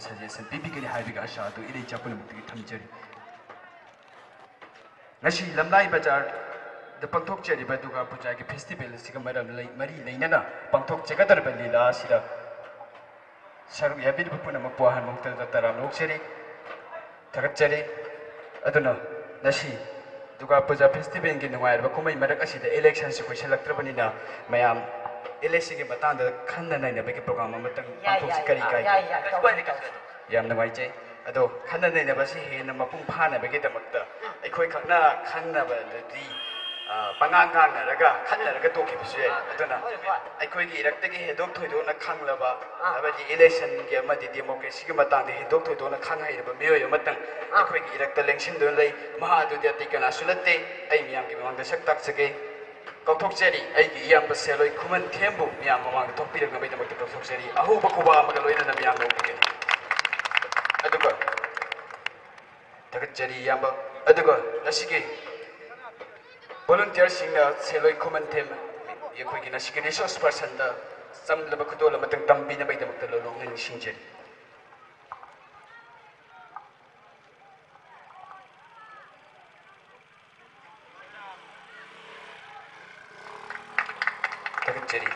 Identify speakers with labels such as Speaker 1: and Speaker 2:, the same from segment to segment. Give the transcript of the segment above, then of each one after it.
Speaker 1: suggestion PPK haibiga asha to ile chapul mukti thamjari ngasi lamlai bazar the pangthok cheri ba duga puja ki festival siga maram lai mari leinana pangthok chegadar ba lila sida saru yabir puna makwahan mukta taram lok cheri thagat cheri aduna ngasi duga puja festival gi nungai ba kumai marak asida election si koisalaktrabanina mayam election gi matang da khanna nai na ba ki program amatang pangthok si kari kai yam nungai chei ado khanna nai na ba si he na mapung phana ba gi damakta aikoi khakna khanna ba di pangang gang na raga khanna raga to ki bise aduna aikoi gi irak tagi hedok thoido na khanglaba abadi election gi amadi democracy gi matang de hedok thoido na khang hai ba meyo amatang aikoi gi irak ta lengsin do lei maha du de tikana sulate ai miyam gi mang da sak tak sage kauthok cheri ai gi yam ba seloi khuman thembu miyam mang thok pi rak bai da mak kauthok cheri ahu ba kuba ma ga loina na miyam no pi aduga tagat cheri yam ba aduga nasigi volunteer sing na seloi common theme ye khoi gi nasigi resource person da samlaba khudol matang tambi na bai da mak lo long ning sing cheri tagat cheri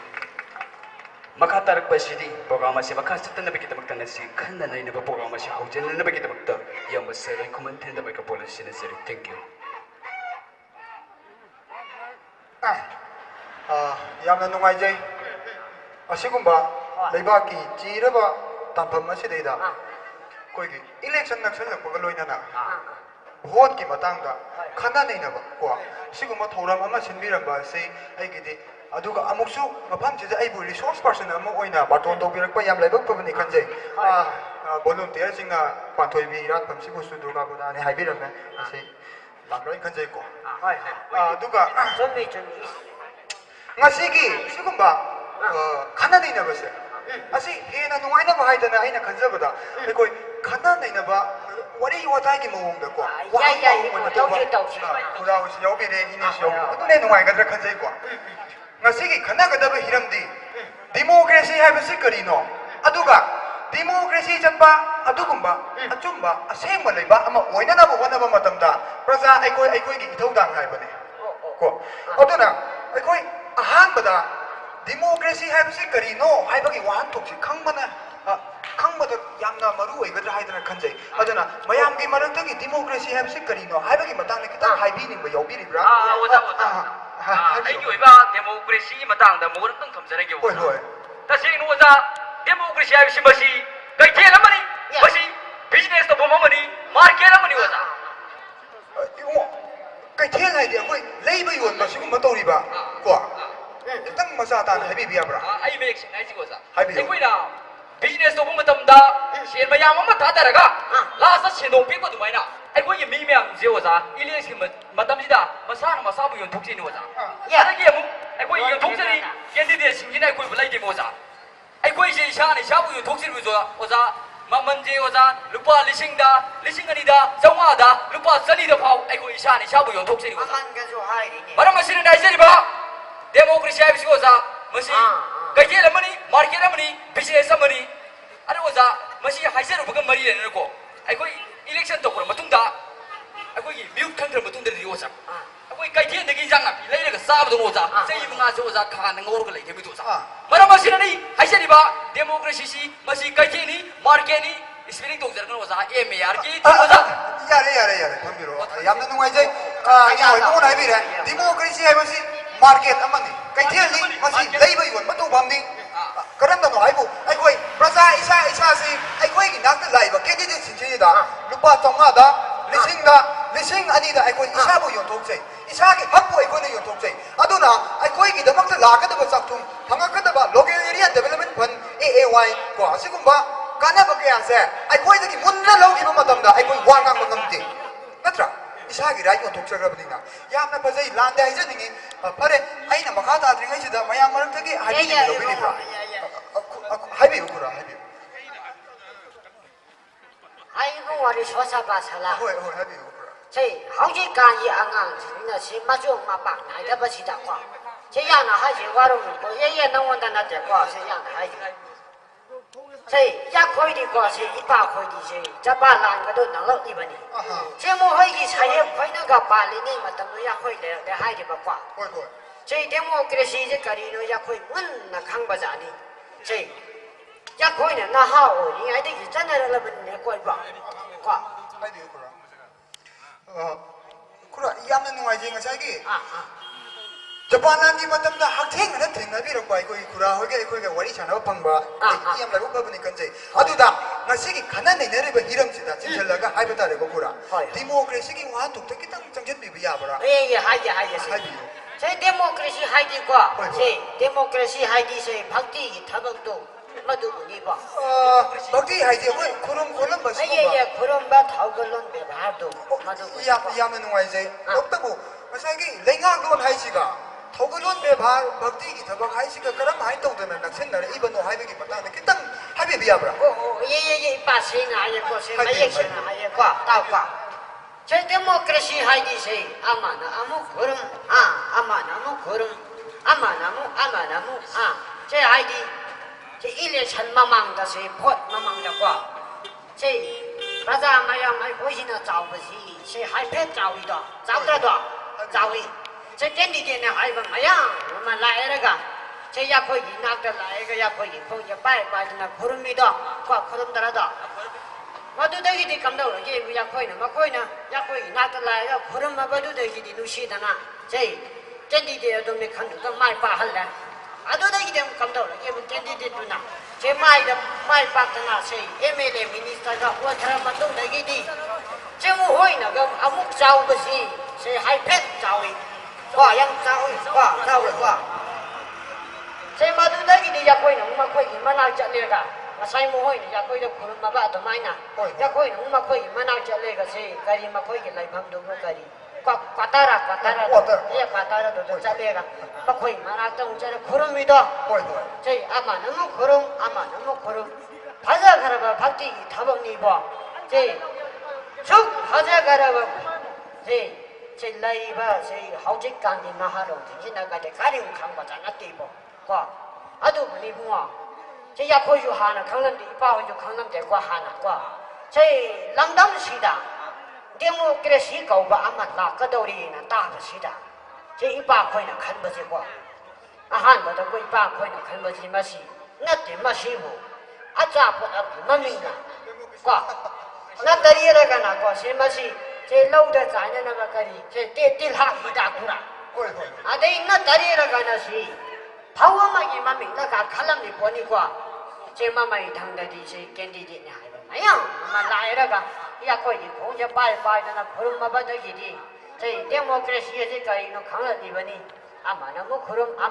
Speaker 1: makha tarak pasidi program ase makha satna bagi tamak tan si khanna nai na program ase haujen na bagi tamak ta yam seloi common theme da bai ka policy na seri thank you
Speaker 2: yamna nungaijai asigumba leibaki chiraba tanpham asidaida koigi election naction lakpaga loinana vote ki matangda khana neinaba ko sigumba thoram ama sinbiramba se aigidi aduga amuksu mafam chija aibu resource person ama oina baton tobirakpa yam laibak pabani khanjai volunteer singna panthoibi irat pamsibu suduga budane haibirame ase lamroi khanjai ko aduga ngasigi sigumba khana neina base asi hena nuaina ba haidana aina khanjabada ekoi khana neina ba wari watai gi mawongda ko kura usi yobire ine si yobi adune nuai gadra khanjai ko ngasigi khana gadaba hiramdi democracy haibasi karino aduga democracy chamba adugumba achumba asengba leiba ama oina na bo na ba matamda praja aikoi gi ithauda haibane ko aduna aikoi ahanbada democracy haibasi karino haibagi wahan thoksi khangmana khangmada yamna maru oigadra haidana khanjai aduna mayamgi maraktagi democracy haibasi karino haibagi matangna kita haibi ningba yobiribra
Speaker 3: aigi oiba democracy matangda moran tang thamjarage
Speaker 2: hoi hoi
Speaker 3: tasing no za democracy haibasi masi gaithel amani masi business to bomamani market amani oza
Speaker 2: gaithel haidi akoi leiba yonba sigumba toriba ko tang masa tan habi biabra
Speaker 3: ai mek sing ai jigoza
Speaker 2: Haibi.
Speaker 3: ai koina business to bomatamda shen mayam ama thadaraga last shendong pe ko dumaina ai koi mi myam je oza election matamjida masana masabu yon thokje ni oza adagi amu ai koi yon thokjari candidate sing ni ai koi bulai de moza ai koi je sha ni shabu yon thokjiri oza oza mamanje oza lupa lising ani da jawwa da lupa chani da phau ai koi sha ni shabu yon thokjiri oza maram asina dai jeri ba democracy haibisi oza masi gaithel amani market amani business amani ada oza masi haisaru baga mari le ko aikoi election tokra matungda aikoi gi mute khangtra matungda ri oza aikoi gaithel dagi janga pi leiraga sabdo oza sei munga so oza khan ngor ga leite mi oza mara masi nani haisari ba democracy si masi gaithel ni market ni spelling tokjar kan oza MAR ki oza
Speaker 2: yare thambiro yamna nungaijai ya hoi ko haibire democracy haibasi market amani kaithel ni masi leiba yon matu bamni karam no haibu aikoi praja isa si aikoi gi nak laiba candidate sinchi da lupa tonga da lising ani da aikoi isa bu yon thok chai isa gi hakpu aikoi ne yon thok chai aduna aikoi gi damak ta la ka da chakthum hanga ka da ba local area development fund AAY ko asigumba kana ba kya se aikoi da gi munna logi ba matam da aikoi wangang mangamti natra isagi rai yon thoksa grabadina yamna bajai landa haija ningi pare aina makha ta dringai sida mayam marak tagi habi ni lobini bra habi ukura habi
Speaker 4: aibu wari sosa basala
Speaker 2: hoi habi ukura
Speaker 4: sei hauji kan yi angang na si ma jo ma ba na da ba si da kwa che ya na ha ji wa ro ko ye ye na won da na de kwa se ya na ha ji 제 약코이디 과시 이빠코이디 제 자발란 것도 나럭이버니 제 모호이기 사이에 코이나가 발리니 마땅히 약코이래 내 하이디 바과
Speaker 2: Hoi hoi.
Speaker 4: 제 데모크라시 제 가리노 약코이 문나 강바자니 제 약코이는 나하오 이 아이디 전화를 내 거이봐 과
Speaker 2: Hai di kura. Kura yamna nungai jeng ngasai Japan lagi macam dah hak theng ada theng nabi rakwai koi kura hoge koi ke wari chana pangba yam lagu ba bani kanjai adu da ngasi ki khana nei nare ba hiram sida chinchal laga hai bata re ko kura democracy ki wa tuk tak kitang changjat bi ya bara
Speaker 4: 예, 하이 제 데모크라시 하이디 과 제 데모크라시 하이디 제 박디 타박도 마두니 봐
Speaker 2: bakti hai je koi kurum kolam ba
Speaker 4: 예, 그런 바 타걸론 베바도 마두니
Speaker 2: yam nungai jai oktabu ngasai ki lenga don hai siga thogalon be ba bakti ki thabak hai siga karam hai tong de nak sen nare iban no hai be ki pata ne kitang hai be ya bara
Speaker 4: 예, 빠싱아 예 고세 마예싱아 예 과, 따과 제 데모크라시 하이디 제 아마나 아무 그럼 아마나 아무 그럼 아마나무 제 하이디 제 일레 천마망다 제 pot마망다 제 라자 마야 마이 보시나 자오버시 제 하이페 자오이다 자오다도 자오이 제 겐디게네 하이바 마야 마 라에라가 제 야코 이낙다 라에가 야코 이포 빠이 빠이나 구름이다 과 구름다라다 마두데기디 감다오 예 야코이나 마코이나 야코 이낙다 라에가 구름 마바두데기디 누시다나 제 겐디게 도메 칸도 마이 빠할라 아도데기디 감다오 예 겐디디 누나 제 마이 빠트나 세 MLA 미니스터가 와타라 마두데기디 제 모호이나 그 아묵 자오버시 제 하이페 자오이 과 양 자오이 과 자오이 과 제 마두다기디 야코이나 우마코이 만날 자레가 마사이 모호이나 야코이도 구름마바 도마이나 야코이나 우마코이 만날 자레가 제 가리 마코이기 라이밤도 모가리 과타라 예 과타라도 자레가 마코이 만났던 자레 구름이다
Speaker 2: hoi hoi
Speaker 4: 제 아마 너무 구름 바자 가라바 박디 타벅니 봐제쭉 바자 가라바 제 라이바 제 하우직 강이 나하로 지나가데 가림 강바자 나띠 과 아두 분이 부모 제 야코유 하나 강남도 이빠오주 강남대 과 하나 과제 랑담시다 데모크라시 가오바 아마 나까도리나 따바시다 제 이빠 코이나 칸바지 과 아한바도 그 이빠 코이나 칸바지 마시 나띠 마시고 아자포 아부 마밍나 과 나다리에라가나 과세 마시 제 라우다 자냐나가 가리 제 떼딜하 히다쿠라
Speaker 2: hoi hoi
Speaker 4: 아데 나다리에라가나시 파워마기 마미 나가 칼람니 보니까 제 마마이 당다디 제 겐디디냐 마양 마마 라이라가 야코이 공제 빠이빠이나 그런 마바다기디 제 데모크라시에 제 가이노 강라디버니 아마나무 그럼 하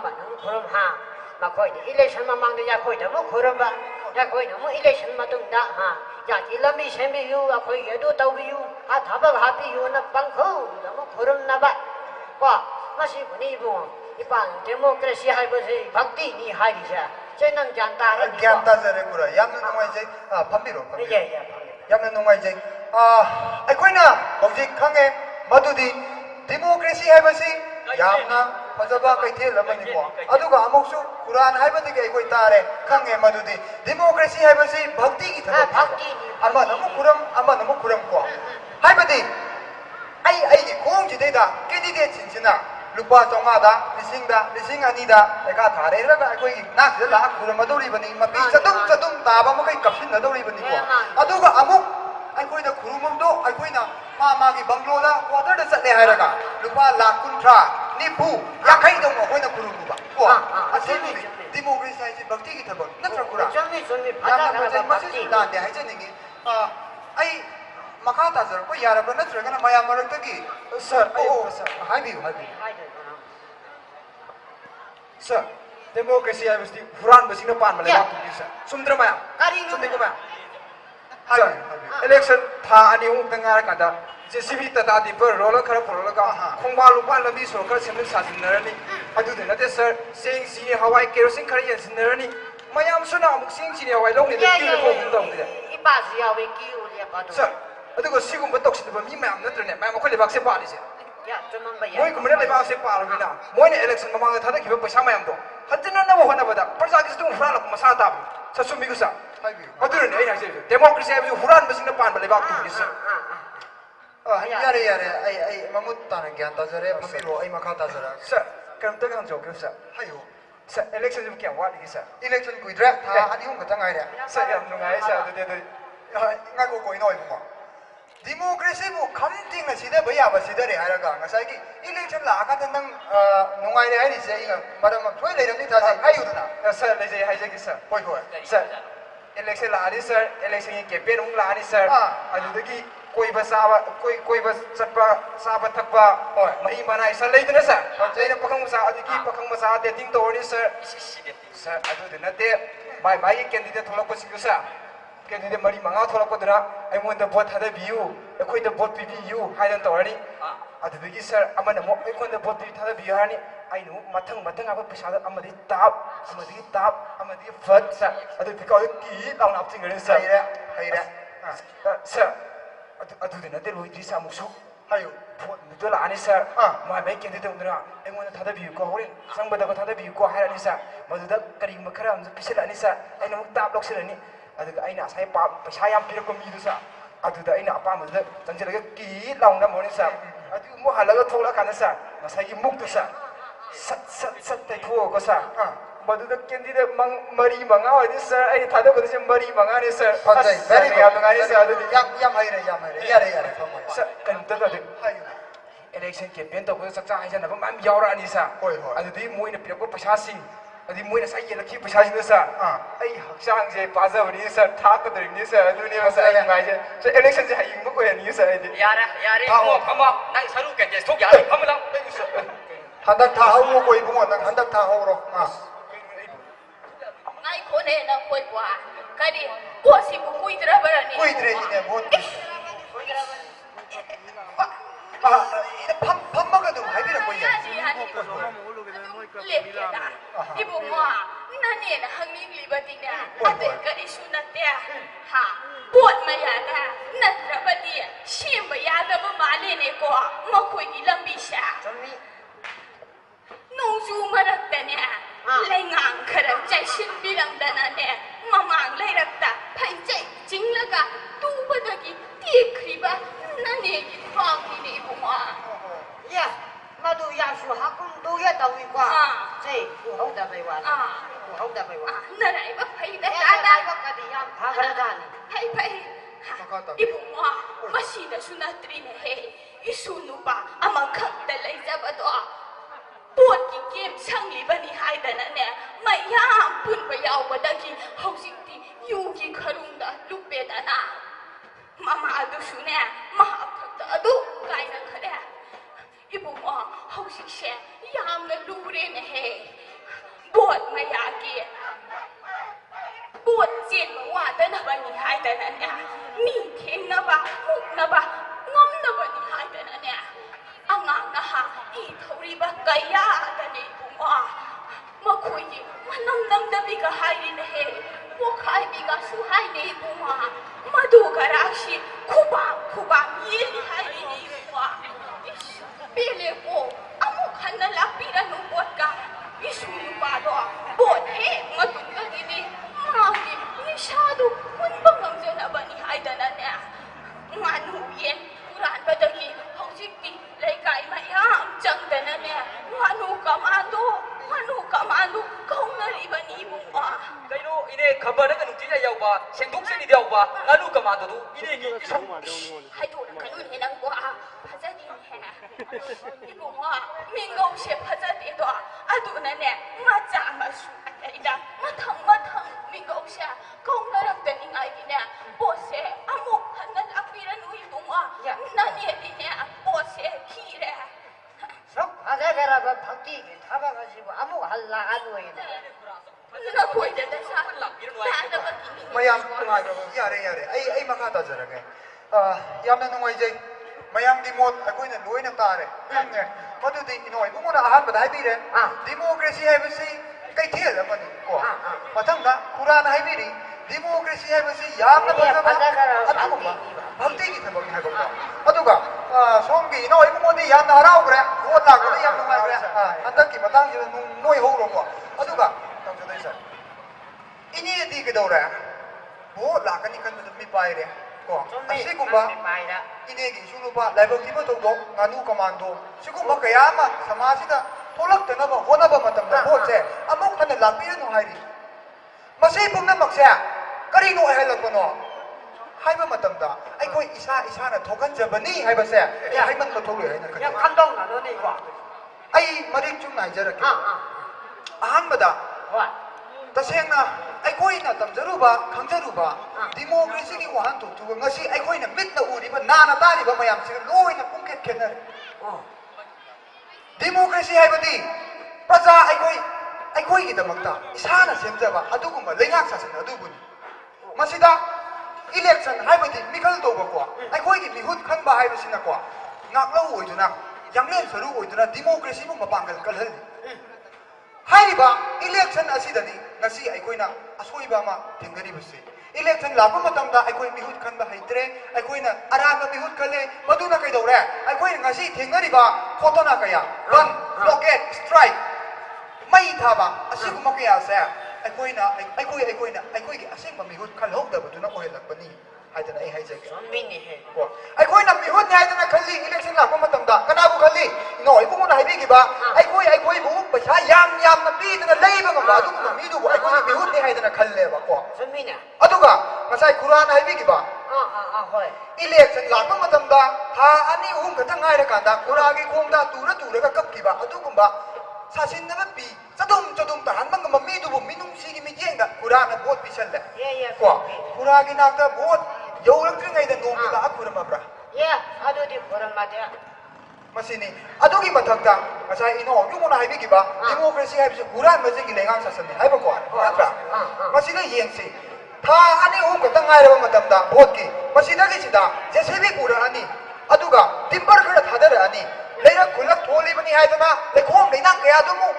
Speaker 4: 마코이 일레션 마망도 야코이도 뭐 그럼 바 야코이 너무 일레션 마동다 하 야딜라미 셈비유 야코이 예도 따비유 아 다박 하비유 나 빵코 너무 그럼 나바 와 마시 보니 보 이방 데모크라시 하이버시 박디니 하이리샤 쟤는 잔다라
Speaker 2: gyam ta zare kura yamna nungai jai phambiro
Speaker 4: 예
Speaker 2: yamna nungai jai aikoina hojik khange madudi democracy haibasi yamna fajaba kaithel amani ko aduga amoksu quran haibadi ke koi tare khange madudi democracy haibasi bhakti ki thaba ama namu kuram ko haibadi ai ki khong ji dei da candidate chinchina lupa tonga da lising ani da eka thare ra ga koi na se la kuram maduri bani ma bi chatum taba ma kai kapsin na dori bani ko aduga amuk ai koi da kurumam do ai koi na ma gi banglo da quarter da chatle hai ra ga lupa lakh kunthra nipu yakai dong ko koi na kurum ba ko asemi democracy ai bhakti ki thabak natra kura
Speaker 4: 좀이
Speaker 2: yamna
Speaker 4: 바다가
Speaker 2: project masi
Speaker 4: 박디
Speaker 2: da de hai chani gi ai makha ta jar ko yara ba natra ga maya marak ta gi sir hai bi
Speaker 1: Sir, democracy I was the Huran Basino Pan Malay. Sumdramaya. Sumdramaya. Sir, election Tha Ani Ung Tangar Kanda, JCB Tata Dipper, Roller Karapologa, Kumba Lupan Labi Soka, Simon Satinarani. I do the letter, sir, saying see how I kerosene carriers in Nerani. Mayam Suna, Muxing, I don't need the kill.
Speaker 4: 이빠지야 왜 끼우려 봐도
Speaker 1: Sir, I do a second but talks to me, ma'am, not in my Mokoli Baxi.
Speaker 4: 야 좀만 봐
Speaker 1: Moi kumene le ba se par bina moi ne election mamang thada ki ba paisa mayam do hatina na ho na bada parsa ki tung fra la kuma sa ta sa sumi gusa
Speaker 2: ꯍꯥꯏꯕꯤꯌꯨ
Speaker 1: ꯑꯗꯨꯅꯅꯦ ꯑꯩꯅ ꯍꯥꯏꯖꯔꯤꯁꯦ democracy ꯍꯥꯏꯕꯁꯤ ꯍꯨꯔꯥꯟꯕꯁꯤꯡꯅ ꯄꯥꯟꯕ ꯂꯩꯕꯥꯛꯇꯨꯅꯤ ꯁꯥꯔ
Speaker 2: ꯌꯥꯔꯦ ꯌꯥꯔꯦ ꯑꯩ ꯃꯃꯨꯠ ꯇꯥꯅ ꯒ꯭ꯌꯥꯟ ꯇꯥꯖꯔꯦ ꯐꯝꯕꯤꯔꯣ ꯑꯩ ꯃꯈꯥ ꯇꯥꯖꯔꯛꯑꯒꯦ
Speaker 1: ꯁꯥꯔ ꯀꯔꯤꯝꯇꯒ ꯍꯪꯖꯧꯒꯦ ꯁꯥꯔ
Speaker 2: ꯍꯥꯏꯌꯨ
Speaker 1: ꯁꯥꯔ ꯑꯦꯂꯦꯛꯁꯟꯁꯤꯕꯨ ꯀꯌꯥꯝ ꯋꯥꯠꯂꯤꯒꯦ ꯁꯥꯔ
Speaker 2: ꯏꯂꯦꯛꯁꯟ ꯀꯨꯏꯗ꯭रे ꯊꯥ 2-3 ꯈꯛꯇ ꯉꯥꯏꯔꯦ
Speaker 1: ꯁꯥꯔ ꯌꯥꯝ ꯅꯨꯡꯉꯥꯏꯔꯦ ꯁꯥꯔ ꯑꯗꯨꯗꯤ
Speaker 2: ꯉꯥꯏꯈꯣ ꯀꯣꯏꯅ ꯑꯣꯏꯕꯀꯣ ꯗꯤꯃꯣꯀ꯭ꯔꯦꯁꯤꯕꯨ ꯈꯝ ꯊꯦꯡꯅ ꯁꯤꯗꯕ ꯌꯥꯕ ꯁꯤꯗꯔꯦ ꯍꯥꯏꯔꯒ ꯉꯁꯥꯏꯒꯤ ꯏꯂꯦꯛꯁꯟ ꯂꯥꯛꯑꯀꯥꯟꯗ ꯅꯪ ꯅꯨꯡꯉꯥꯏꯔꯦ ꯍꯥꯏꯔꯤꯁꯦ ꯑꯩ ꯃꯔꯝ ꯑꯃ ꯁꯣꯏ ꯂꯩꯔꯝꯅꯤ ꯊꯥꯖꯩ ꯍꯥꯏꯌꯨꯗꯅ
Speaker 1: ꯁꯥꯔ ꯂꯩꯖꯩ ꯍꯥꯏꯖꯒꯦ ꯁꯥꯔ
Speaker 2: ꯍꯣꯏ ꯍꯣꯏ
Speaker 1: ꯁꯥꯔ ꯑꯦꯂꯦꯛꯁꯟ ꯂꯥꯛꯑꯅꯤ ꯁꯥꯔ ꯑꯦꯂꯦꯛꯁꯟꯒꯤ ꯀꯦꯝꯄꯦꯟ ꯑꯃꯨꯛ ꯂꯥꯛꯑꯅꯤ ꯁꯥꯔ ꯑꯗꯨꯗꯒꯤ ꯀꯣꯏꯕ ꯆꯠꯄ ꯆꯥꯕ ꯊꯛꯄ
Speaker 2: ꯍꯣꯏ
Speaker 1: ꯃꯍꯤ ꯃꯅꯥꯏ ꯁꯥꯔ ꯂꯩꯗꯅ ꯁꯥꯔ ꯑꯩꯅ ꯄꯥꯈꯪ ꯃꯆꯥ ꯑꯗꯒꯤ ꯄꯥꯈꯪ ꯃꯆꯥ ꯗꯦꯇꯤꯡ ꯇꯧꯔꯅꯤ ꯁꯥꯔ ꯑꯗꯨꯗ ꯅꯠꯇꯦ ꯃꯥꯒꯤ ꯀꯦꯟꯗꯤꯗꯦꯠ ꯊꯣꯛꯂꯛꯄꯁꯤꯡꯗꯨ ꯁꯥꯔ ꯀꯦꯟꯗꯤꯗꯦꯠ 4-5 ꯊꯣꯛꯂꯛꯄꯗꯨꯅ ꯑꯩꯉꯣꯟꯗ ꯚꯣꯠ ꯊꯥꯗꯕꯤꯌꯨ ꯑꯩꯈꯣꯏꯗ ꯚꯣꯠ ꯄꯤꯕꯤꯌꯨ ꯍꯥꯏꯗꯅ ꯇꯧꯔꯅꯤ ꯑꯗꯨꯗꯒꯤ ꯁꯥꯔ ꯑꯃꯅ ꯑꯃꯨꯛ ꯑꯩꯉꯣꯟꯗ ꯚꯣꯠ ꯊꯥꯗꯕꯤꯌꯨ ꯍꯥꯏꯔꯅꯤ ꯑꯩꯅ ꯑꯃꯨꯛ ꯃꯊꯪ ꯑꯩꯈꯣꯏ ꯄꯩꯁꯥꯗ ꯑꯃꯗꯤ ꯇꯥꯞ ꯑꯃꯗꯤ ꯐꯠ ꯁꯥꯔ ꯑꯗꯨꯗꯤ ꯀꯤ ꯂꯥꯎꯅ ꯍꯥꯞꯆꯤꯟꯈ꯭ꯔꯅꯤ ꯁꯥꯔ
Speaker 2: ꯍꯩꯔꯦ
Speaker 1: ꯁꯥꯔ ꯑꯗꯨꯗꯤ ꯅꯠꯇꯦ ꯂꯣꯏꯗ꯭ꯔꯤ ꯁꯥꯔ ꯑꯃꯨꯛꯁꯨ
Speaker 2: ꯍꯥꯏꯌꯨ
Speaker 1: ꯚꯣꯠ ꯂꯥꯛꯑꯅꯤ ꯁꯥꯔ ꯃꯥꯏ ꯀꯦꯟꯗꯤꯗꯦꯠꯗꯨꯅ ꯑꯩꯉꯣꯟꯗ ꯊꯥꯗꯕꯤꯌꯨꯀꯣ ꯍꯣꯔꯦꯟ ꯆꯪꯕꯗꯒ ꯊꯥꯗꯕꯤꯌꯨꯀꯣ ꯍꯥꯏꯔꯅꯤ ꯁꯥꯔ ꯃꯗꯨꯗ ꯀꯔꯤꯒꯨꯝꯕ ꯈꯔ ꯑꯃꯁꯨ ꯄꯤꯁꯤꯜꯂꯛꯑꯅꯤ ꯁꯥꯔ ꯑꯩꯅ ꯑꯃꯨꯛ ꯇꯥꯞ ꯂꯧꯁꯤꯜꯂꯅꯤ ꯑꯗꯨꯒ ꯑꯩꯅ ꯉꯁꯥꯏ ꯄꯩꯁꯥ ꯌꯥꯝ ꯄꯤꯔꯛꯄ ꯃꯤꯗꯨ ꯁꯥꯔ ꯑꯗꯨꯗ ꯑꯩꯅ ꯑꯄꯥꯝꯕꯗꯨꯗ ꯆꯪꯁꯤꯜꯂꯒ ꯀꯤ ꯂꯥꯎꯅ ꯅꯝꯃꯅꯤ ꯁꯥꯔ ꯑꯗꯨ ꯑꯃꯨꯛ ꯍꯜꯂꯒ ꯊꯣꯛꯂꯛꯑꯀꯥꯟꯗ ꯁꯥꯔ ꯉꯁꯥꯏꯒꯤ ꯃꯨꯛꯇꯨ ꯁꯥꯔ ꯁꯠ ꯇꯩꯊꯣꯛꯑꯒ ꯁꯥꯔ मधुद केंद्रीय 4-5 होती सर आई था तो कुछ 4-5 ने सर
Speaker 2: फंजाई वेरी गुड
Speaker 1: याद नगारी सर अदु
Speaker 2: याम हाइरे यारे
Speaker 1: सर कंत तो इलेक्शन कैंपेन तो कोई सक्सा हाइजन अब माम यावरानी सा अदुदी मोइने पिरको पैसासिंग अदि मोइने साइ येलखि पैसासिंग सा आई हक्सांग जे पाजबनी सर थाक दरिनी सर अदुनी सर आई गाइजे सर इलेक्शन से हाइंग मको यानी सर आई
Speaker 3: यारे मो फमा नंग सरू के जे थोक यारे फमला
Speaker 2: हंदक था हाउ कोई बुमो नंग हंदक था हाउरो
Speaker 5: ngay khôn hệ là quay quả cái đi của gì cũng quỳ ra bây giờ
Speaker 2: कोई इधर ही ने बहुत फम का तुम हाई भी ना कोई है
Speaker 5: liệt kìa đã đi bộ ngoà nãy nè là hăng ninh lì bát đi nè anh bị cái đi xuống nát tè hả buồn mà ya nè nát ra bát đi xiêm mà ya đó mà má lên này qua mà quỳ đi làm bị sa nông du mà đặt tè nè lấy ngang khởi động chạy xin đi làm đàn anh nè mà mang lấy đặt ta phải chạy chính là cả tu bắt được cái tiệc khi ba nãy nè cái phong đi này bộ ngoà
Speaker 4: ya madu ya su hakun do ya tau i kwa sei ku hau da bai wa ku hau da bai wa
Speaker 5: nãy này bắt phải đã
Speaker 4: ya
Speaker 5: đã
Speaker 4: ba ka di ya pha ga da ni
Speaker 5: phải ibu ngoà masih dah sunatri nè isu nupa amang khang ta lấy ra ba do buat ki game sang li ba ni hai da na nè mai ya pun ba yaw ba da ki hau sing ti yu ki kharung da lu pe da na mama adu su nè ma khak da adu kai na khare ibu ngoà hau sing she yam na lu re nè he buat mai ya ki buat jen ma wa da na ba ni hai da na nè mi theng na ba muk na ba ngom na ba ni hai da na nè angang na ha I thori ba kaya da ni bungwa ma khoi ni manam nam da bi ka hai ni ne he wo khai bi ka su hai ni bungwa madu karashi khuba ye ni hai ni bungwa bele ko amu khan na la pi ra no bot ka isu nu ba do bot he ma tun ka ni ma ni ni sha do kun ba ngam je na ba ni hai da na ne nganu yen kuran ba da ki hau jik ti lấy cái mày á chẳng đến nè manu kamado không là đi bên đi bung à
Speaker 3: cái nó ine khabar na kanung tiya yaw ba sengduk se ni diaw ba nganu kamado du ine gi isong
Speaker 5: hay thôi là cái này năng quá phát ra đi nè đi bung à mình ngâu sẽ phát ra đi đó à tụi nè mà chả mà su cái đó mà thằng mình ngâu sẽ không là làm tên những ai kia nè bộ sẽ amok hắn là áp đi ra nuôi bung à nãy nè đi nè bộ sẽ khi nè
Speaker 4: sok ade gara ba bhakti ki thaba ga ji ba amu halla anu ai na
Speaker 5: nó quỳ để ta sao
Speaker 3: lam pi no
Speaker 5: đã được
Speaker 2: mayam yare ai makha tazarage yamna nungaijai mayam di mot akoina loina tare madudi inoi bungona ahan badai bi re democracy haibasi kai thel amani ko mathangda qur'an haibiri democracy haibasi yamna badaba bhakti ki thabak hai ba aduga somgi inoi bungoni yamna harau gre vote la gre yam nungai gre andak ki matang ji noi ho ro ko aduga tamjadai sa ini di ke dora vote ꯂꯥꯛꯀꯅꯤ ꯈꯟꯕꯗ ꯃꯤ ꯄꯥꯏꯔꯦ ꯀꯣ
Speaker 4: ꯆꯨꯝꯃꯤ
Speaker 2: ꯑꯁꯤꯒꯨꯝꯕ
Speaker 4: ꯅꯪꯗꯤ ꯄꯥꯏꯔꯦ
Speaker 2: ꯏꯅꯦꯒꯤ ꯏꯁꯨ ꯅꯨꯄꯥ ꯂꯥꯏꯕꯛ ꯊꯤꯕ ꯊꯧꯗꯣꯛ ꯉꯥꯅꯨ ꯀꯃꯥꯟꯗꯣ ꯁꯤꯒꯨꯝꯕ ꯀꯌꯥ ꯑꯃ ꯁꯃꯥꯖꯁꯤꯗ ꯊꯣꯛꯂꯛꯇꯅꯕ ꯍꯣꯠꯅꯕ ꯃꯇꯝꯗ ꯚꯣꯠꯁꯦ ꯑꯃꯨꯛ ꯍꯟꯅ ꯂꯥꯛꯄꯤꯔꯅꯨ ꯍꯥꯏꯔꯤ ꯃꯁꯤ ꯄꯨꯝꯅꯃꯛꯁꯦ ꯀꯔꯤꯅꯣ ꯑꯣꯏꯍꯜꯂꯛꯄꯅꯣ ꯍꯥꯏꯕ ꯃꯇꯝꯗ ꯑꯩꯈꯣꯏ ꯏꯁꯥꯅ ꯊꯣꯛꯍꯟꯖꯕꯅꯤ ꯍꯥꯏꯕꯁꯦ ꯍꯥꯏꯃꯟꯕ ꯊꯣꯛꯂꯣꯏ ꯍꯥꯏꯅ
Speaker 4: ꯌꯥꯝ
Speaker 2: ꯈꯜꯂꯤ
Speaker 4: ꯈꯟꯗꯣꯛꯅꯗꯣꯅꯤꯀꯣ
Speaker 2: ꯑꯩ ꯃꯔꯤꯛ ꯆꯨꯝꯅ ꯍꯥꯏꯖꯔꯛꯀꯦ
Speaker 4: ꯑꯥ
Speaker 2: ꯑꯍꯥꯟꯕꯗ
Speaker 4: ꯍꯣꯏ
Speaker 2: तसेंना अखोइना तमजरुबा खंजरुबा डेमोक्रेसी की वाहनथोकतुबा ngasi अखोइना मिटना उरिबा नाना तारिबा मयामसिग लोइना पुंकेट खेनरे डेमोक्रेसी हाइबदी प्रजा अखोइगी दमकता इसाना सेमजबा अदुगुम्बा लेंगाक सासन अदुबुनी मसिदा इलेक्शन हाइबदी मिखल तोबको अखोइगी मिहुत खनबा हाइबसिनाको ngaklau oiduna yanglen saru oiduna democracy बु मपांगल कलहल हाइबा इलेक्शन असिदनी ngasi अखोइना असोइबा मा थेंगरिबसे इलेक्शन लापा मतमदा अखोइ मिहुत खनबा हैत्रे अखोइना अराबा मिहुत खले मदुना कैदौरे अखोइ ngasi थेंगरिबा खोतना कया बन ब्लॉकेट स्ट्राइक मई थाबा असिगुम कया से अखोइगी असेंबा मिहुत खलहौदबदुना ओहेलकपनी हाइदना ए हाइजगे
Speaker 4: सोमिनी हे
Speaker 2: को अखोइना मिहुत न्यायदना खल्ली इलेक्शन लापा मतमदा कनाबु खल्ली नो इबुमुना हाइबिगिबा अखोइ बु पैसा याम न पीदना लेबा गबा अदुगुम मिदुबु अखोइ मिहुत ने हाइदना खल्लेबा को
Speaker 4: सोमिना
Speaker 2: अदुगा मसाइ कुरान हाइबिगिबा
Speaker 4: होय
Speaker 2: इलेक्शन लापा मतमदा था अनि उहुम खतंग ngaira kanda kuragi khongda tura kapkiba अदुगुम्बा सासिनबा पी चदुम तहनबंग ममीदुबु मिनुंगसिगी मिजेंगा कुराना भोट पिसल्ले को कुरागी नाकदा भोट यौरक्त्रिङैदा नोंगदा अखुरमब्रा
Speaker 4: अदुदि खुरमदे
Speaker 2: मसिनी अदुगी मथक्ता ngасai ino युमुना हाइबिगिबा डेमोक्रेसी हाइबिसे कुरान मजेगी लेंगांग सासननि हाइबको नत्रा मसिना येंगसि था अनि उहुम खतंग ngaira मतमदा भोटकी मसिनागी सिदा जेसीबी पुरानी अदुगा टिम्बर खरा थादरअनी लेरा खुलक थोलिबनी हाइदना लेखोम लेनांग कया दुमु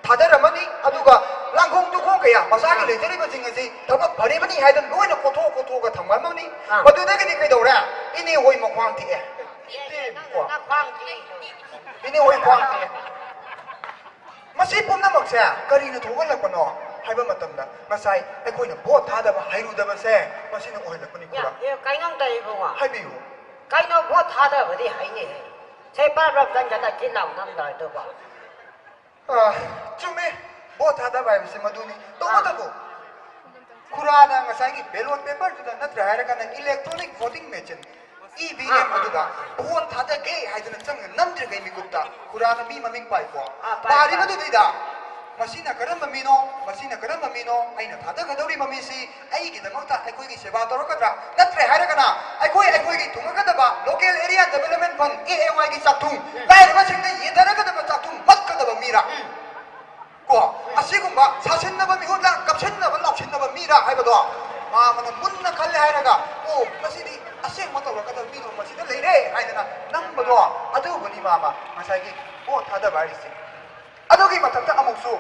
Speaker 2: थादरमनी अदुगा लांगोंग दुखों कया मसागी लेजरिबा जिंगसि थबक भरिबनी हाइदन लोइना कोथोगा थममनी मदुदगी कैदौरा इने होय मख्वांग थिए इने होय ख्वांग थिए मसी पुमनमकसे करिना थोगलकपनो हाइबा मतमदा मसाई अखोइना भोट थादबा हाइरुदबसे मसिना ओहलकपनी कुरा
Speaker 4: काइनों तइबुवा
Speaker 2: हाइबियु
Speaker 4: काइनो भोट थादबदि हाइने छै पारब गंजदा जिल्लाउ नमदा दबा
Speaker 2: चुमे भोट थादबा हाइबसे मदुनी तोमदबु कुराना ngसाइगी बैलेट पेपर जुदा नत्र हायरकना इलेक्ट्रॉनिक वोटिंग मशीन EVM अदुदा भोट थादगे हाइदना चंग नमद्रगै मिगुप्ता कुराना मी ममिंग पाइको पारिबदुदिदा मसीना करम मिनो आइना थादगदौरी ममीसी आइगी दमक्ता अखोइगी सेवा तोरकद्रा नत्रे हायरकना अखोइगी तुंगकदबा local area development fund AAY गी चाक्थुंग लाइरबा सिंगदे येदरकदबा चाक्थुंग मत्कदबा मीरा को असिगुम्बा सासिनबा मिहुला कपसिनबा लाउसिनबा मीरा हाइबदो मामना मुन्ना खल्ले हायरगा ओ मसीदी असेंग मतौरकदबा मिनो मसीदा लेरे हाइदना नंबदो अदुबुनी मामा मसाइगी ओ थादबारिसी अदुगी मथक्ता अमुसु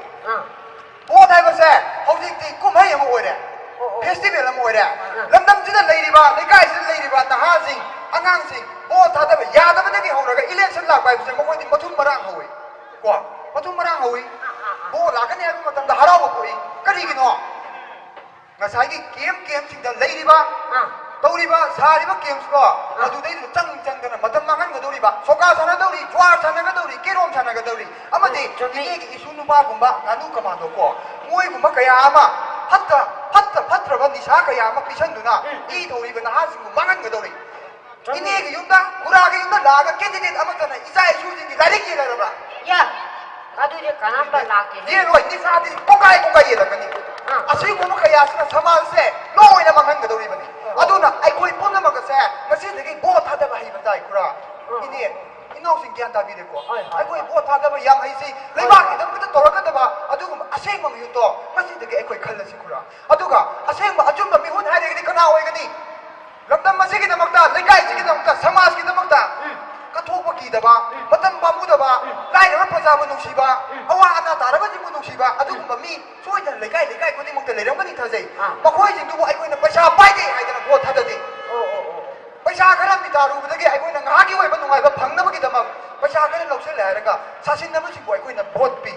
Speaker 2: भोट हाइबसे हौजिकति कुमहै अमा ओइरे फेस्टिवल अमा ओइरे लमदमजिदा लेरिबा लेकाइसिदा लेरिबा नहाजिंग अगांगसिंग भोट थादबा यादबदगी हौरगा इलेक्शन लाक हाइबसे मखोइदि मथुम मरांग हौइ को मथुम मरांग हौइ भोट लाकनि हाइबा मतमदा हराउबा पोइ करिगिनो ngसाइगी केम सिंगदा लेरिबा तौरिबा सारिबा केम्स को अदुदै चंगदना मतम मांगनगदौरिबा सोका सानगदौरि ज्वार सानगदौरि केरोम सानगदौरि अमदि इनेगी इसु नुपा गुम्बा नानु कमांडो को मोय गुम्बा कया आमा फत्रबा निशा कया आमा पिसंदुना ई तौरिबा नहासिंगु मांगनगदौरि इनेगी युंदा कुरागी युंदा लागा कैंडिडेट अमतना इसा इशुजिंगी लारिक येलरबा
Speaker 4: या अदुदि कनांबा लाके
Speaker 2: ये रोय निसादी कोकाई येलकनी असिगुम्बा कयासना समाजसे लोइना मांगनगदौरिबनी अदुना अखोइ पुनमकसे मसिदगी भोट थादबा हाइबताइ कुरा इने इनौसिं ग्यान ताबिदेको अखोइ भोट थादबा याम हाइसि लेबाकि दमकता तोरकदबा अदुगुम असेंबा मिहुतो मसिदगी अखोइ खल्लसि कुरा अदुगा असेंबा अचुम्बा मिहुन हाइरेगदि कना ओइगनि लमदम मसिगी दमकता लेकाइसिगी दमकता समाजगी दमकता कथोपा कीदबा मतम पामुदबा लाइरबा प्रजाबु नुसिबा अवा अना तारबा जिबु नुसिबा अदुगुम्बा मी सोइदन लेकाइ खुदिमक्ता लेरमगनि थाजै मखोइजिंदुबु अखोइना पैसा पाइदे हाइदना भोट थाददि पैसा खरा मितारुबदगी अखोइना ngaकी ओइबा नुंगाइबा फंगनबगिदमक पैसा खरा लौसेल हायरगा सासिनबसिबु अखोइना भोट पी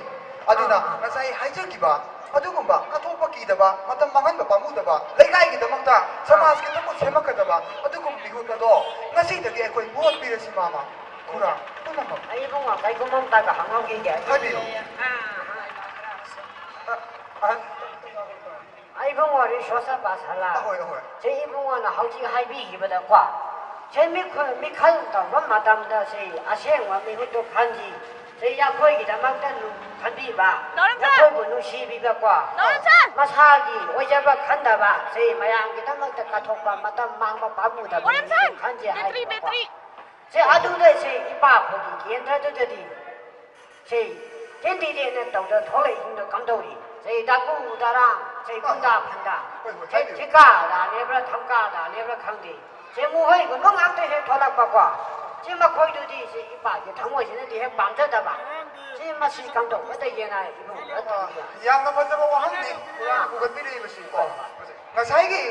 Speaker 2: अदुना ngसाइ हाइजगिबा अदुगुम्बा कथोपा कीदबा मतम मांगनबा पामुदबा लेकाइगिदमक ꯑꯗꯨꯒꯨꯝꯕ ꯃꯤꯍꯨꯠ ꯑꯗꯣ ꯉꯁꯤꯗꯒꯤ ꯑꯩꯈꯣꯏ ꯚꯣꯠ ꯄꯤꯔꯁꯤ ꯃꯥꯃ ꯈꯨꯔꯥ ꯄꯨꯝꯅꯃꯛ
Speaker 4: ꯑꯩ ꯏꯕꯨꯡꯉꯣ ꯀꯩꯒꯨꯝꯕ ꯑꯝꯇꯒ ꯍꯪꯍꯧꯈꯤꯒꯦ
Speaker 2: ꯍꯥꯏꯕꯤꯌꯨ
Speaker 4: ꯑꯩ ꯏꯕꯨꯡꯉꯣ ꯔꯤꯁꯣꯔꯁ ꯄꯥꯁꯜꯂꯥ
Speaker 2: ꯑꯍꯣꯏ ꯑꯍꯣꯏ
Speaker 4: ꯁꯤ ꯏꯕꯨꯡꯉꯣꯅ ꯍꯧꯖꯤꯛ ꯍꯥꯏꯕꯤꯈꯤꯕꯗꯀꯣ ꯁꯤ ꯃꯤꯈꯜ ꯇꯧꯕ ꯃꯇꯝꯗ ꯁꯤ ꯑꯁꯦꯡꯕ ꯃꯤꯍꯨꯠꯇꯨ ꯈꯟꯁꯤ ꯁꯤ ꯑꯩꯈꯣꯏꯒꯤꯗꯃꯛꯇ ꯈꯟꯕꯤꯕ ꯑꯩꯈꯣꯏꯕꯨ ꯅꯨꯡꯁꯤꯕꯤꯕꯀꯣ ꯃꯁꯥꯒꯤ ꯑꯣꯏꯖꯕ ꯈꯟꯗꯕ ꯁꯤ ꯃꯌꯥꯝꯒꯤꯗꯃꯛꯇ ꯀꯠꯊꯣꯛꯄ ꯃꯇꯝ ꯃꯥꯡꯕ ꯄꯥꯝꯃꯨꯗꯕ ꯈꯟꯁꯤ ꯍꯥꯏꯕꯀꯣ ꯁꯤ ꯑꯗꯨꯗ ꯁꯤ ꯏꯄꯥ ꯑꯩꯈꯣꯏꯒꯤ ꯀꯦꯟꯗ꯭ꯔꯗꯨꯗꯗꯤ ꯁꯤ ꯀꯦꯟꯗꯤꯗꯦꯠꯅ ꯇꯧꯗ ꯊꯣꯛꯂꯛꯏꯁꯤꯡꯗꯣ ꯀꯝꯗꯧꯔꯤ ꯁꯤ ꯗꯥꯀꯨ ꯗꯔꯥꯡ ꯁꯤ ꯒꯨꯟꯗꯥ ꯐꯟꯗꯥ ꯁꯤ ꯊꯤꯀꯥꯗ ꯂꯦꯕ꯭ꯔꯥ ꯊꯝꯀꯥꯗ ꯂꯦꯕ꯭ꯔꯥ ꯈꯪꯗꯦ ꯁꯤ ꯃꯈꯣꯏꯒꯨꯝꯕ ꯉꯥꯛꯇ ꯍꯦꯛ ꯊꯣꯛꯂꯛꯄꯀꯣ ꯁꯤ ꯃꯈꯣꯏꯗꯨꯗꯤ ꯁꯤ ꯏꯄꯥꯒꯤ ꯊꯃꯣꯏꯁꯤꯅꯗꯤ ꯍꯦꯛ ꯄꯥꯝꯖꯗꯕ ꯁꯤ ꯃꯁꯤ ꯀꯝꯗꯧꯒꯗꯒꯦꯅ ꯏꯕꯨꯡꯗ
Speaker 2: ꯌꯥꯝꯅ ꯐꯖꯕ ꯋꯥꯍꯪꯅꯤ ꯈꯨꯔꯥꯅ ꯄꯨꯒꯠꯄꯤꯔꯛꯏꯕꯁꯤꯀꯣ ꯉꯁꯥꯏꯒꯤ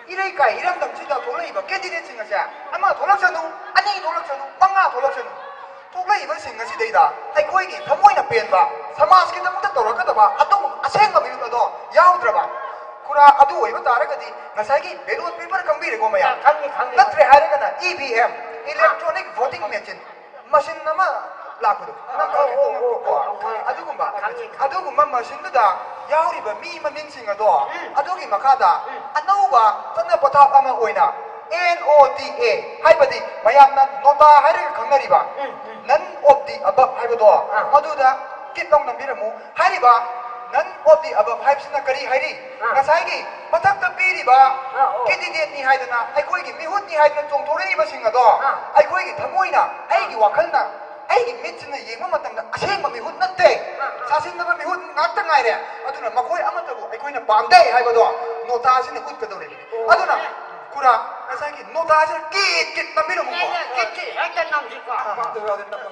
Speaker 2: 이래까지 이런 덩치다 돌아이봐 깨지는 층에서 아마 돌아서는 아니 돌아서는 빵아 돌아서는 돌아이봐 생각이 되다 아이고이기 더모이나 뺀다 사마스기 때문에 돌아가다봐 아동 아생가 미루다도 야우들어봐 ku라 adu oiba taragadi ngasagi ballot paper kambire maya natre haragana EVM electronic voting machine nama lakudu adugumba machine da yauriba mi maming ado adugi makada anauba tana patap ama oina NOTA haibadi mayamna nota hairega khangnariba none of the above haibado maduda kitong nambiramu hariba none of the above haibsina kari hairi ngasai mathakta piriba candidate ni haidana aikoi mihut ni haidana chongthorei sing ado aikoi thamoina aigi wakhalna aigi mitsina yengma matangda asengma mihut natte sasinaba mihut ngakta ngaire aduna makoi amatabu aikoina pamdai haibado nota sine utkadore aduna kura ngasai nota sine kit nambiru mo
Speaker 4: kit hekta namjiko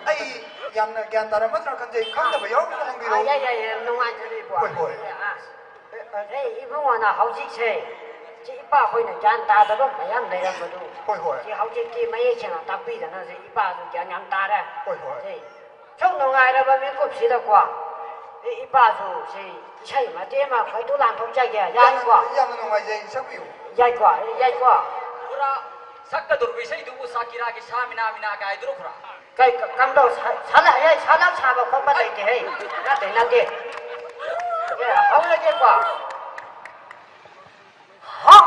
Speaker 2: ai yamna gyan tara matra kanjai khangdaba yaw hangbiru
Speaker 4: nungai 이봉원아 하우직세 이빠 호이는 짠 따다도 마양 내려가도 이 하우직기 마예체나 딱비잖아 이빠도 그냥 따라 청농아이라 보면 곱시다과 이빠도 제 차이 맞대마 거도 안 통자게 야이과
Speaker 2: 야는농아이제 sakbiu
Speaker 4: 야이과
Speaker 3: 그라 sakkadur bisai dubu sakiragi samina mina ga idro khura
Speaker 4: kai kamdo sala ya sala chaba khopa dai te hai na dai na ke ya haula ke kwa ha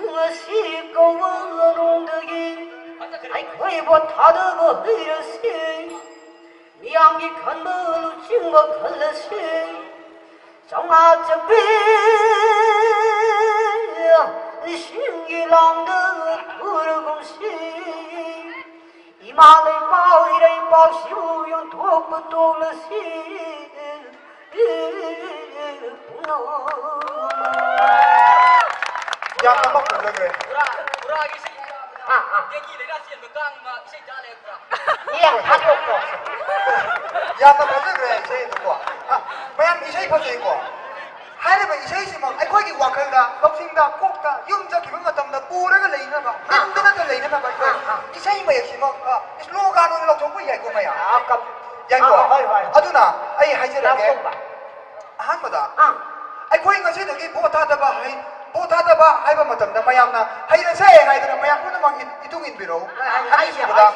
Speaker 4: ngasi ko rong de gi ai khoi bo tha de bo hir se miang gi khan bo lu ching bo khal se trong a cha bi 신기랑드 부르금시 이마를 바위를 바시우연 독부돌러시
Speaker 2: 야 깜빡 놀라 그래
Speaker 3: 그라 이시 얘기 내가 시에 강 이시 잘해 그라
Speaker 4: 예 가족도
Speaker 2: 야 깜빡 그래 이제 누구 뭐야 이제 퍼져 있고 하이레바 이세이시면 아이고기 와클다 럭싱다 꼭다 юм자 기분 같답니다 뿌레가 레이나가 힘드나도 레이나가 이세이 뭐 역시면 슬로가노를 럭정고 이야기고 뭐야 아까 야이고 아두나 아이 하이제라게 아한거다 아이고이 것이 되게 보타다바 하이바 맞답니다 마ям나 하이레세 하이드나 마ям 분만 이동인비로 하이시보다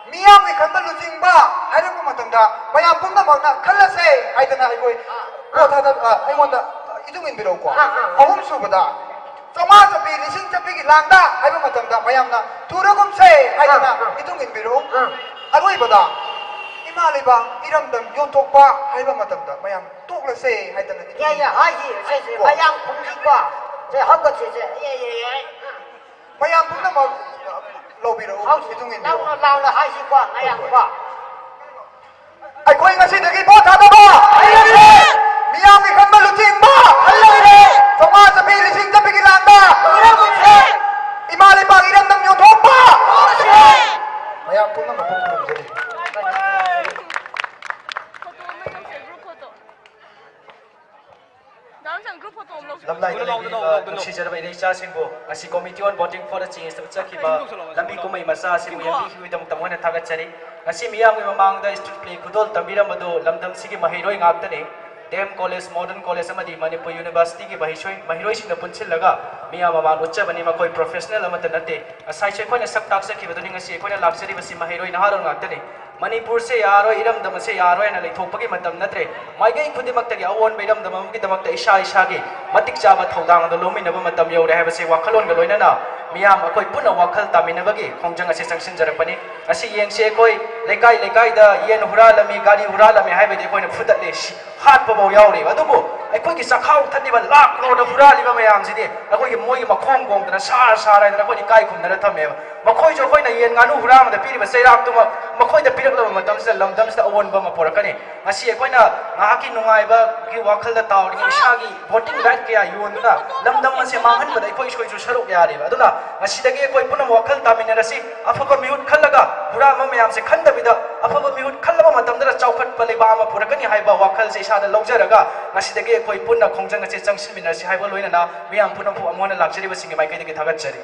Speaker 2: 미양이 간발로 징바 하이레고 맞답니다 마ям 분만 칼라세 하이드나 아이고이 보타다 아이고다 이동인 비로고 어음수보다 정화서 비 리싱자 비기 랑다 하이바 맞답니다 마ям나 두르금세 하이드나 이동인 비로 아이고이보다 이마리바 이름담 요톡바 하이바 맞답니다 마ям 똑라세 하이드나
Speaker 4: 야야 하이 세세 마양 공식과 제 한것이 예예예
Speaker 2: 마ям 분만 로비로 이동인 비로
Speaker 4: 나오나 하이식과 마양과
Speaker 2: 아이고이 것이 되게 보타다봐 하이레 미양이 간발로 징바 할라이레 정화서 비 리싱자 비기 랑다 두르금세 이마리바 이름담 요톡바 마ям 분만 먹고 그러면
Speaker 1: ꯅꯨꯡꯁꯤꯖꯔꯕ ꯏꯅꯦꯆꯥꯁꯤꯡꯕꯨ ꯉꯁꯤ committee ꯑꯣꯟ voting four ꯗ ꯆꯦꯟꯖꯇ ꯆꯠꯈꯤꯕ ꯂꯝꯕꯤ ꯀꯨꯝꯍꯩ ꯃꯆꯥ ꯑꯁꯤꯕꯨ ꯌꯦꯡꯕꯤꯈꯤꯕꯒꯤꯗꯃꯛꯇ ꯃꯣꯏꯅ ꯊꯥꯒꯠꯆꯔꯤ ꯉꯁꯤ ꯃꯤꯌꯥꯝꯒꯤ ꯃꯃꯥꯡꯗ ꯁ꯭ꯇ꯭ꯔꯤꯠ ꯄ꯭ꯂꯦ ꯈꯨꯗꯣꯜ ꯇꯝꯕꯤꯔꯝꯕꯗꯨ ꯂꯝꯗꯝꯁꯤꯒꯤ ꯃꯍꯩꯔꯣꯏ ꯉꯥꯛꯇꯅꯤ डेम कॉलेज मॉडर्न कॉलेज अमदी मणिपुर यूनिवर्सिटी की महिरोइसिंग पुनसिल्लगा मियाम ममा उच्चबनी मखोई प्रोफेशनल अमत नते असाइ से कोइना सक ताक सखिबदुनि ngasi कोइना लाक्सरिबसि महिरोइ नहारो ngakdani मणिपुर से यारो इरमदम से यारो ना लेथोपगी मतम नत्रे माइगै खुदिमक्तगी अवोन बेरमदम अमगी दमक्ता इशा इशागी मतिक चाबा थौदांग द लोमिनब मतम यौरे हाबसे वाखलोन ग लोइनना मियाम अखोइ पुना वाखल तामिनबगी खोंजंग असे संगसिनजरपनि असी येंगसे कोइ लेकाइ लेकाइ द येन हुरालमी गाड़ी हुरालमी हाइबदि कोइना फुदले हाटपबो याउरे अदुबो अखोइगी सखाउ थनिबा लाख करोड़ हुरालिबा मयामसिदि अखोइगी मोइगी मखोंग गोंगदना सार साराइदना अखोइनि काइ खुमदना थमेबा मखोइ जो कोइना येन गानु हुरामदा पिरिबा सैराक्तुमा मखोइदा पिरकलबा मतमसिदा लमदमसिदा अवोनबा म पोरकनि असी अखोइना ngahaki nungai ba gi wakhal da tawri isagi voting right kya yonduna lamdam ma se manghan ba dai koi soi ju saruk yare ba aduna asidagi koi punam wakhal tamina rasi afaba mihut khallaga hura ma mayam se khanda bida afaba mihut khallaba matam da chaukat pale ba ma purakani haiba wakhal se isa da logjaraga asidagi koi punna khongjang se changsin minasi haiba loina na miyam punam pu amona lakjari ba singi mai kai dagi thagat chari